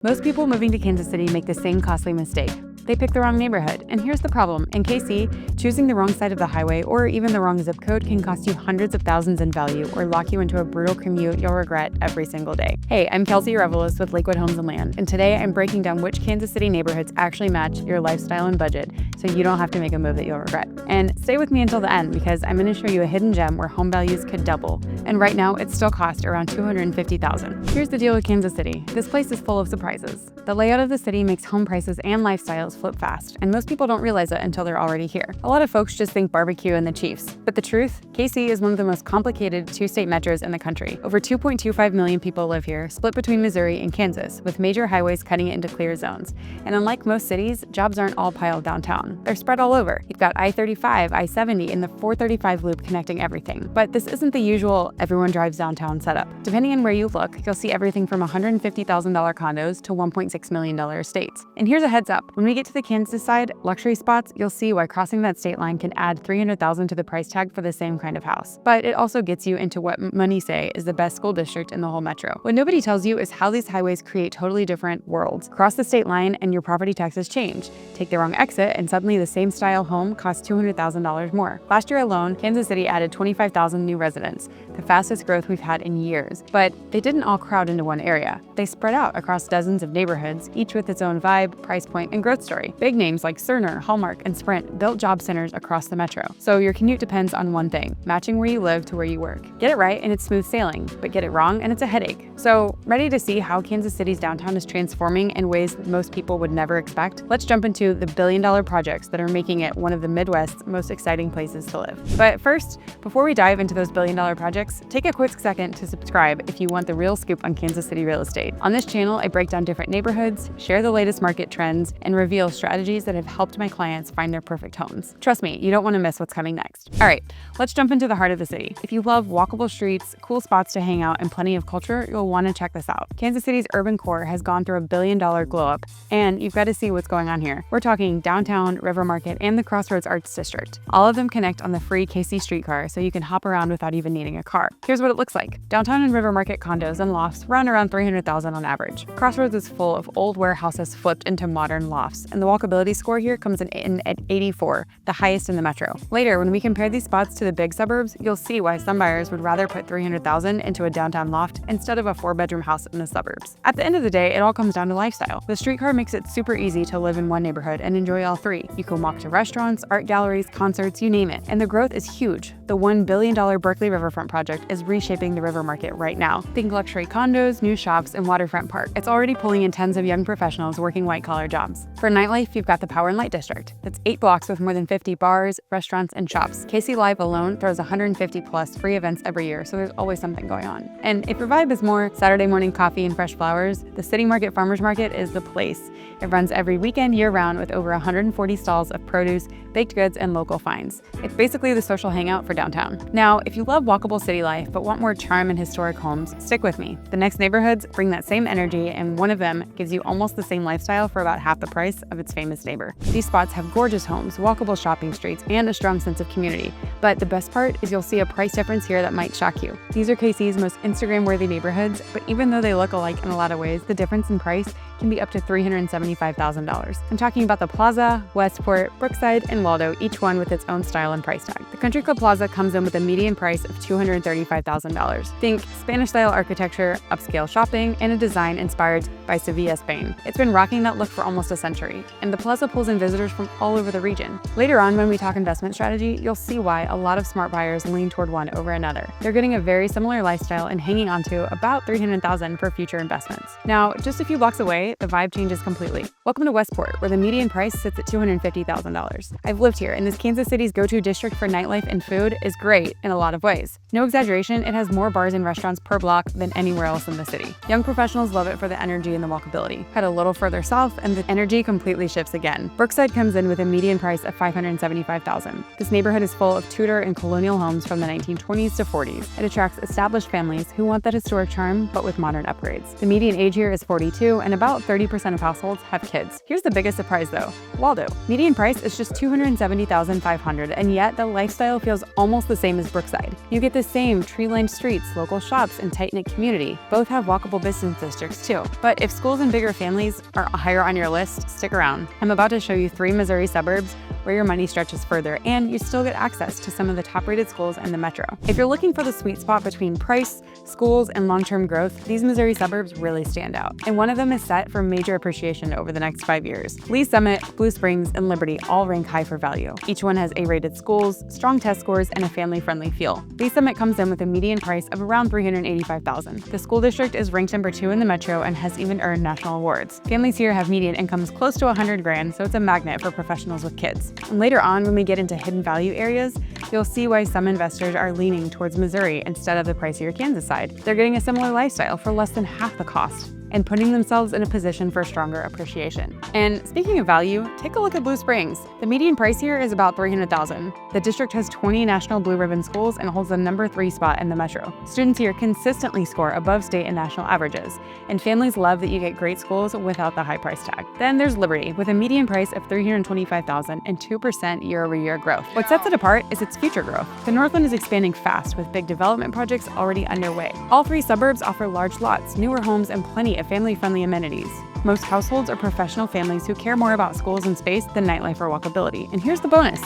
Most people moving to Kansas City make the same costly mistake. They pick the wrong neighborhood. And here's the problem. In KC, choosing the wrong side of the highway or even the wrong zip code can cost you hundreds of thousands in value or lock you into a brutal commute you'll regret every single day. Hey, I'm Kelsea with Lakewood Homes and Land, and today I'm breaking down which Kansas City neighborhoods actually match your lifestyle and budget so you don't have to make a move that you'll regret. And stay with me until the end because I'm going to show you a hidden gem where home values could double. And right now, it still costs around $250,000. Here's the deal with Kansas City. This place is full of surprises. The layout of the city makes home prices and lifestyles flip fast, and most people don't realize it until they're already here. A lot of folks just think barbecue and the Chiefs. But the truth, KC is one of the most complicated two-state metros in the country. Over 2.25 million people live here, split between Missouri and Kansas, with major highways cutting it into clear zones. And unlike most cities, jobs aren't all piled downtown. They're spread all over. You've got I-35, I-70, and the 435 loop connecting everything. But this isn't the usual everyone drives downtown setup. Depending on where you look, you'll see everything from $150,000 condos to $1.6 million estates. And here's a heads up. When we get to the Kansas side, luxury spots, you'll see why crossing that state line can add $300,000 to the price tag for the same kind of house. But it also gets you into what many say is the best school district in the whole metro. What nobody tells you is how these highways create totally different worlds. Cross the state line and your property taxes change. Take the wrong exit and suddenly the same style home costs $200,000 more. Last year alone, Kansas City added 25,000 new residents, the fastest growth we've had in years. But they didn't all crowd into one area. They spread out across dozens of neighborhoods, each with its own vibe, price point, and growth story. Big names like Cerner, Hallmark, and Sprint built job centers across the metro. So your commute depends on one thing, matching where you live to where you work. Get it right and it's smooth sailing, but get it wrong and it's a headache. So ready to see how Kansas City's downtown is transforming in ways that most people would never expect? Let's jump into the billion-dollar projects that are making it one of the Midwest's most exciting places to live. But first, before we dive into those billion-dollar projects, take a quick second to subscribe if you want the real scoop on Kansas City real estate. On this channel, I break down different neighborhoods, share the latest market trends, and reveal strategies that have helped my clients find their perfect homes. Trust me, you don't want to miss what's coming next. All right, let's jump into the heart of the city. If you love walkable streets, cool spots to hang out, and plenty of culture, you'll want to check this out. Kansas City's urban core has gone through a billion-dollar glow-up, and you've got to see what's going on here. We're talking downtown, River Market, and the Crossroads Arts District. All of them connect on the free KC Streetcar, so you can hop around without even needing a car. Here's what it looks like. Downtown and River Market condos and lofts run around $300,000 on average. Crossroads is full of old warehouses flipped into modern lofts, and the walkability score here comes in at 84, the highest in the metro. Later, when we compare these spots to the big suburbs, you'll see why some buyers would rather put $300,000 into a downtown loft instead of a 4-bedroom house in the suburbs. At the end of the day, it all comes down to lifestyle. The Streetcar makes it super easy to live in one neighborhood and enjoy all three. You can walk to restaurants, art galleries, concerts, you name it. And the growth is huge. The $1 billion Berkeley Riverfront project is reshaping the river market right now. Think luxury condos, new shops, and waterfront park. It's already pulling in tens of young professionals working white-collar jobs. For nightlife, you've got the Power and Light District. That's 8 blocks with more than 50 bars, restaurants, and shops. KC Live alone throws 150 plus free events every year, so there's always something going on. And if your vibe is more Saturday morning coffee and fresh flowers, the City Market Farmers Market is the place. It runs every weekend year-round with over 140 stalls of produce, baked goods, and local finds. It's basically the social hangout for downtown. Now, if you love walkable city life but want more charm and historic homes, stick with me. The next neighborhoods bring that same energy, and one of them gives you almost the same lifestyle for about half the price of its famous neighbor. These spots have gorgeous homes, walkable shopping streets, and a strong sense of community. But the best part is you'll see a price difference here that might shock you. These are KC's most Instagram-worthy neighborhoods, but even though they look alike in a lot of ways, the difference in price can be up to $375,000. I'm talking about the Plaza, Westport, Brookside, and Waldo, each one with its own style and price tag. The Country Club Plaza comes in with a median price of $235,000. Think Spanish-style architecture, upscale shopping, and a design inspired by Sevilla, Spain. It's been rocking that look for almost a century, and the Plaza pulls in visitors from all over the region. Later on, when we talk investment strategy, you'll see why a lot of smart buyers lean toward one over another. They're getting a very similar lifestyle and hanging on to about $300,000 for future investments. Now, just a few blocks away, the vibe changes completely. Welcome to Westport, where the median price sits at $250,000. I've lived here, and this Kansas City's go-to district for nightlife and food is great in a lot of ways. No exaggeration, it has more bars and restaurants per block than anywhere else in the city. Young professionals love it for the energy and the walkability. Head a little further south, and the energy completely completely shifts again. Brookside comes in with a median price of $575,000. This neighborhood is full of Tudor and colonial homes from the 1920s to 40s. It attracts established families who want that historic charm, but with modern upgrades. The median age here is 42, and about 30% of households have kids. Here's the biggest surprise though, Waldo. Median price is just $270,500, and yet the lifestyle feels almost the same as Brookside. You get the same tree-lined streets, local shops, and tight-knit community. Both have walkable business districts too. But if schools and bigger families are higher on your list, stick around. I'm about to show you 3 Missouri suburbs where your money stretches further and you still get access to some of the top-rated schools in the metro. If you're looking for the sweet spot between price, schools, and long-term growth, these Missouri suburbs really stand out. And one of them is set for major appreciation over the next 5 years. Lee Summit, Blue Springs, and Liberty all rank high for value. Each one has A-rated schools, strong test scores, and a family-friendly feel. Lee Summit comes in with a median price of around $385,000. The school district is ranked number 2 in the metro and has even earned national awards. Families here have median incomes close to $100,000, so it's a magnet for professionals with kids. And later on, when we get into hidden value areas, you'll see why some investors are leaning towards Missouri instead of the pricier Kansas side. They're getting a similar lifestyle for less than half the cost and putting themselves in a position for stronger appreciation. And speaking of value, take a look at Blue Springs. The median price here is about $300,000. The district has 20 national blue ribbon schools and holds the number 3 spot in the metro. Students here consistently score above state and national averages, and families love that you get great schools without the high price tag. Then there's Liberty, with a median price of $325,000 and 2% year-over-year growth. What sets it apart is its future growth. The Northland is expanding fast with big development projects already underway. All 3 suburbs offer large lots, newer homes, and plenty of family-friendly amenities. Most households are professional families who care more about schools and space than nightlife or walkability. And here's the bonus: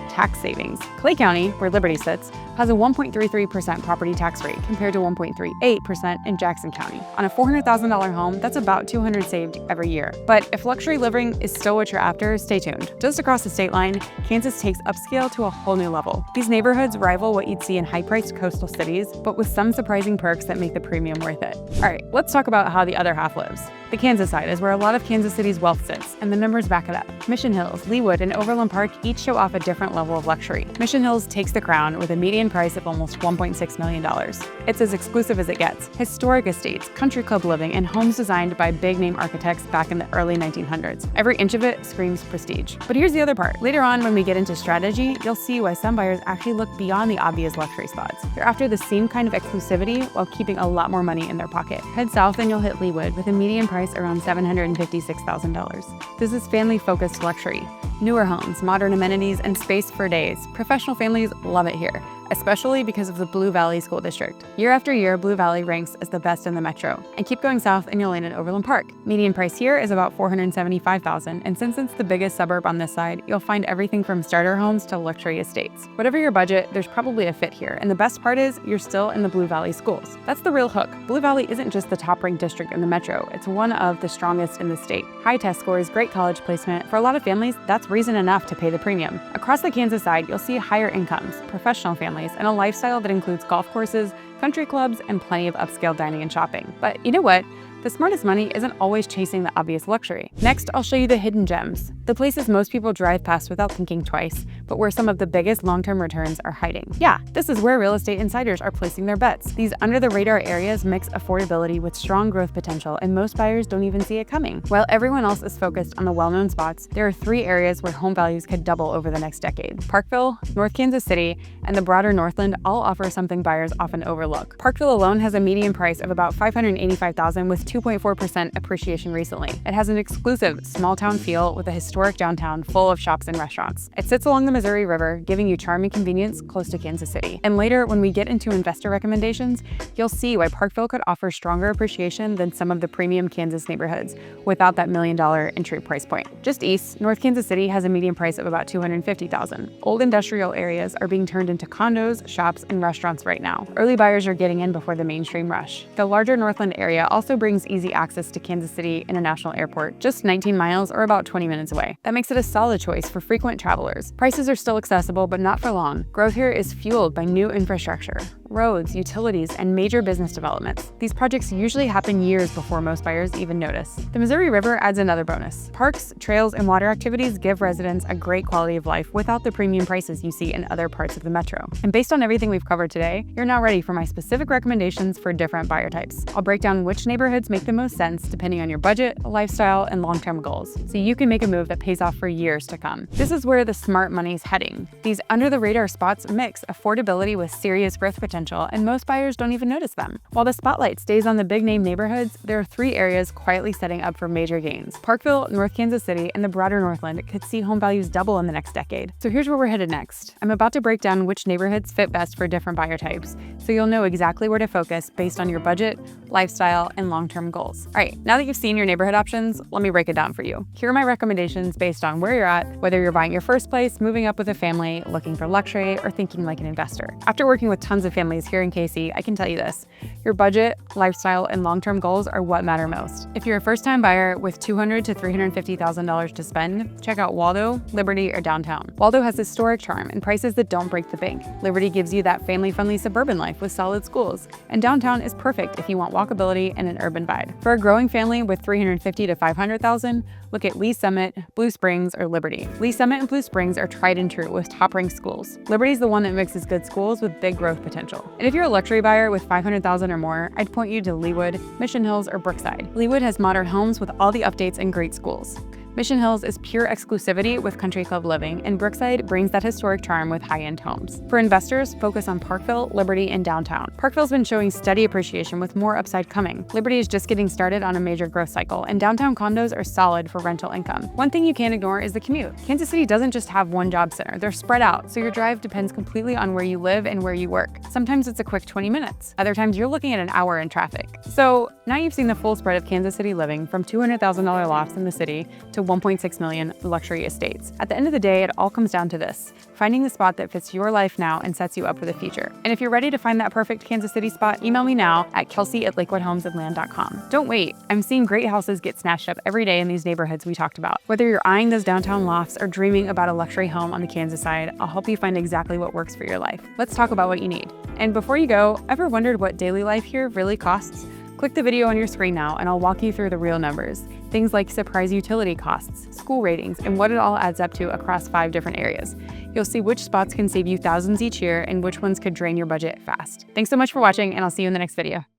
tax savings. Clay County, where Liberty sits, has a 1.33% property tax rate compared to 1.38% in Jackson County. On a $400,000 home, that's about $200 saved every year. But if luxury living is still what you're after, stay tuned. Just across the state line, Kansas takes upscale to a whole new level. These neighborhoods rival what you'd see in high-priced coastal cities, but with some surprising perks that make the premium worth it. All right, let's talk about how the other half lives. The Kansas side is where a lot of Kansas City's wealth sits, and the numbers back it up. Mission Hills, Leawood, and Overland Park each show off a different level of luxury. Mission Hills takes the crown with a median price of almost $1.6 million. It's as exclusive as it gets. Historic estates, country club living, and homes designed by big-name architects back in the early 1900s. Every inch of it screams prestige. But here's the other part. Later on, when we get into strategy, you'll see why some buyers actually look beyond the obvious luxury spots. They're after the same kind of exclusivity while keeping a lot more money in their pocket. Head south and you'll hit Leawood with a median price around $756,000. This is family-focused luxury. Newer homes, modern amenities, and space for days. Professional families love it here, especially because of the Blue Valley School District. Year after year, Blue Valley ranks as the best in the metro. And keep going south and you'll land in Overland Park. Median price here is about $475,000, and since it's the biggest suburb on this side, you'll find everything from starter homes to luxury estates. Whatever your budget, there's probably a fit here, and the best part is you're still in the Blue Valley schools. That's the real hook. Blue Valley isn't just the top-ranked district in the metro, it's one of the strongest in the state. High test scores, great college placement. For a lot of families, that's reason enough to pay the premium. Across the Kansas side, you'll see higher incomes, professional families, and a lifestyle that includes golf courses, country clubs, and plenty of upscale dining and shopping. But you know what? The smartest money isn't always chasing the obvious luxury. Next, I'll show you the hidden gems, the places most people drive past without thinking twice, but where some of the biggest long-term returns are hiding. Yeah, this is where real estate insiders are placing their bets. These under-the-radar areas mix affordability with strong growth potential, and most buyers don't even see it coming. While everyone else is focused on the well-known spots, there are 3 areas where home values could double over the next decade. Parkville, North Kansas City, and the broader Northland all offer something buyers often overlook. Parkville alone has a median price of about $585,000 with 2.4% appreciation recently. It has an exclusive small-town feel with a historic downtown full of shops and restaurants. It sits along the Missouri River, giving you charm and convenience close to Kansas City. And later, when we get into investor recommendations, you'll see why Parkville could offer stronger appreciation than some of the premium Kansas neighborhoods without that $1 million entry price point. Just east, North Kansas City has a median price of about $250,000. Old industrial areas are being turned into condos, shops, and restaurants right now. Early buyers are getting in before the mainstream rush. The larger Northland area also brings easy access to Kansas City International Airport, just 19 miles or about 20 minutes away. That makes it a solid choice for frequent travelers. Prices are still accessible, but not for long. Growth here is fueled by new infrastructure. roads, utilities, and major business developments. These projects usually happen years before most buyers even notice. The Missouri River adds another bonus. Parks, trails, and water activities give residents a great quality of life without the premium prices you see in other parts of the metro. And based on everything we've covered today, you're now ready for my specific recommendations for different buyer types. I'll break down which neighborhoods make the most sense depending on your budget, lifestyle, and long-term goals, so you can make a move that pays off for years to come. This is where the smart money's heading. These under-the-radar spots mix affordability with serious growth potential, and most buyers don't even notice them. While the spotlight stays on the big-name neighborhoods, there are 3 areas quietly setting up for major gains. Parkville, North Kansas City, and the broader Northland could see home values double in the next decade. So here's where we're headed next. I'm about to break down which neighborhoods fit best for different buyer types, so you'll know exactly where to focus based on your budget, lifestyle, and long-term goals. All right, now that you've seen your neighborhood options, let me break it down for you. Here are my recommendations based on where you're at, whether you're buying your first place, moving up with a family, looking for luxury, or thinking like an investor. After working with tons of families here in Kelsea, I can tell you this: your budget, lifestyle, and long-term goals are what matter most. If you're a first-time buyer with $200,000 to $350,000 to spend, check out Waldo, Liberty, or downtown. Waldo has historic charm and prices that don't break the bank. Liberty gives you that family-friendly suburban life with solid schools, and downtown is perfect if you want walkability and an urban vibe. For a growing family with $350,000 to $500,000, look at Lee Summit, Blue Springs, or Liberty. Lee Summit and Blue Springs are tried and true with top-ranked schools. Liberty's the one that mixes good schools with big growth potential. And if you're a luxury buyer with $500,000 or more, I'd point you to Leawood, Mission Hills, or Brookside. Leawood has modern homes with all the updates and great schools. Mission Hills is pure exclusivity with country club living, and Brookside brings that historic charm with high-end homes. For investors, focus on Parkville, Liberty, and downtown. Parkville's been showing steady appreciation with more upside coming. Liberty is just getting started on a major growth cycle, and downtown condos are solid for rental income. One thing you can't ignore is the commute. Kansas City doesn't just have one job center. They're spread out, so your drive depends completely on where you live and where you work. Sometimes it's a quick 20 minutes. Other times you're looking at an hour in traffic. So now you've seen the full spread of Kansas City living, from $200,000 lofts in the city to $1.6 million luxury estates. At the end of the day, it all comes down to this: finding the spot that fits your life now and sets you up for the future. And if you're ready to find that perfect Kansas City spot, email me now at Kelsea@lakewoodhomesandland.com. Don't wait. I'm seeing great houses get snatched up every day in these neighborhoods we talked about. Whether you're eyeing those downtown lofts or dreaming about a luxury home on the Kansas side, I'll help you find exactly what works for your life. Let's talk about what you need. And before you go, ever wondered what daily life here really costs? Click the video on your screen now and I'll walk you through the real numbers. Things like surprise utility costs, school ratings, and what it all adds up to across 5 different areas. You'll see which spots can save you thousands each year and which ones could drain your budget fast. Thanks so much for watching, and I'll see you in the next video.